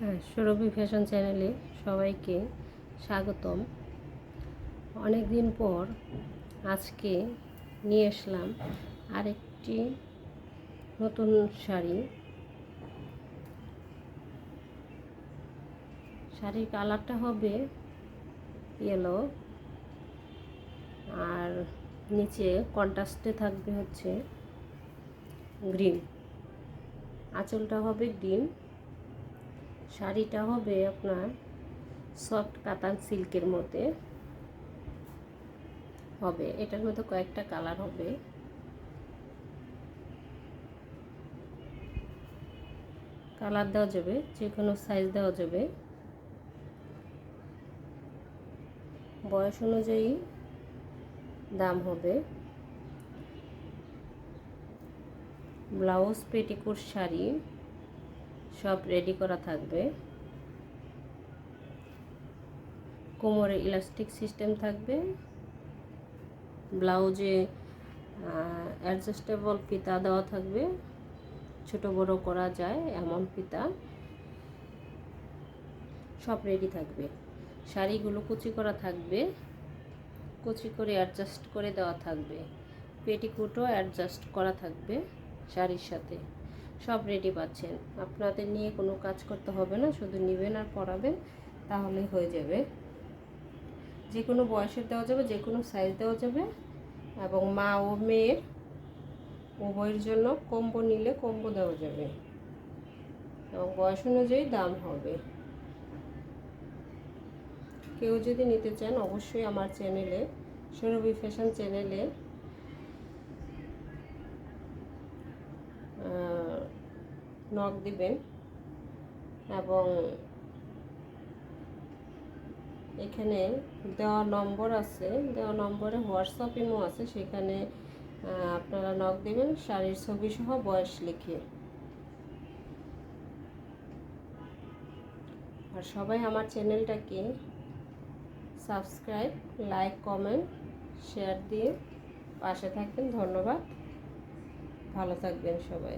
হ্যাঁ, সুরভি ফ্যাশন চ্যানেলে সবাইকে স্বাগতম। অনেক দিন পর আজকে নিয়ে আসলাম আরেকটি নতুন শাড়ি। শাড়ির কালারটা হবে ইয়েলো, আর নিচে কন্ট্রাস্টে থাকবে হচ্ছে গ্রিন। আঁচলটা হবে গ্রিন। শাড়িটা হবে আপনার সফট কাতান সিল্কের মধ্যে হবে। এটার মধ্যে কয়েকটা কালার হবে। কালার দেওয়া যাবে, যে কোনো সাইজ দেওয়া যাবে। বয়স অনুযায়ী দাম হবে। ব্লাউজ, পেটিকোট, শাড়ি সব রেডি করা থাকবে। কোমরে ইলাস্টিক সিস্টেম থাকবে। ব্লাউজে অ্যাডজাস্টেবল ফিতা দেওয়া থাকবে, ছোট বড় করা যায় এমন ফিতা। সব রেডি থাকবে। শাড়িগুলো কুচি করা থাকবে, কুচি করে অ্যাডজাস্ট করে দেওয়া থাকবে। পেটিকোটও অ্যাডজাস্ট করা থাকবে শাড়ির সাথে। সব রেডি পাচ্ছেন। আপনাদের নিয়ে কোনো কাজ করতে হবে না, শুধু নেবেন আর পরাবেন, তাহলেই হয়ে যাবে। যে কোনো বয়সের দেওয়া যাবে, যে কোনো সাইজ দেওয়া যাবে, এবং মা ও মেয়ের উভয়ের জন্য কম্বো নিলে কম্বো দেওয়া যাবে, এবং বয়স অনুযায়ী দাম হবে। কেউ যদি নিতে চান অবশ্যই আমার চ্যানেলে, সুরভি ফ্যাশন চ্যানেলে নক দিবেন। এবং এখানে দেওয়া নম্বর আছে, দেওয়া নম্বরে হোয়াটসঅ্যাপ ইমো আছে, সেখানে আপনারা নক দিবেন শাড়ির ছবি সহ বয়স লিখে। আর সবাই আমার চ্যানেলটাকে সাবস্ক্রাইব, লাইক, কমেন্ট, শেয়ার দিয়ে পাশে থাকবেন। ধন্যবাদ। ভালো থাকবেন সবাই।